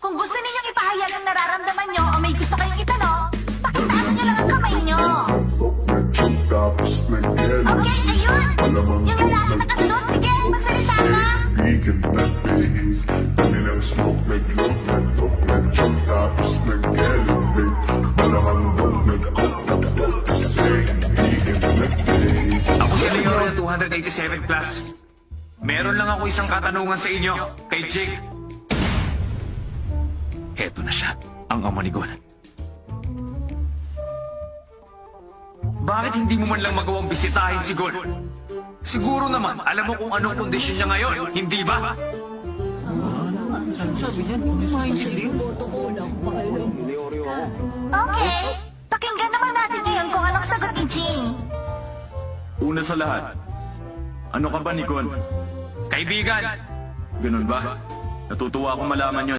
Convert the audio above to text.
Kung gusto ninyong ipahayag ang nararamdaman nyo o may gusto kayong itanong, pakitaas nyo lang ang kamay nyo. Okay, ayun! Yung lalaki nakasuot, sige, magsalita ka! Ako si Leon, 287 plus. Meron lang ako isang katanungan sa inyo, kay Jake. Heto na siya, ang ama ni Gon. Bakit hindi mo man lang magawang bisitahin si Gon? Siguro naman, alam mo kung anong kondisyon niya ngayon, hindi ba? Okay, pakinggan naman natin ngayon kung anong sagot ni Jing. Una sa lahat, ano ka ba, Nikon? Kaibigan, Ganun ba? Natutuwa akong malaman yun.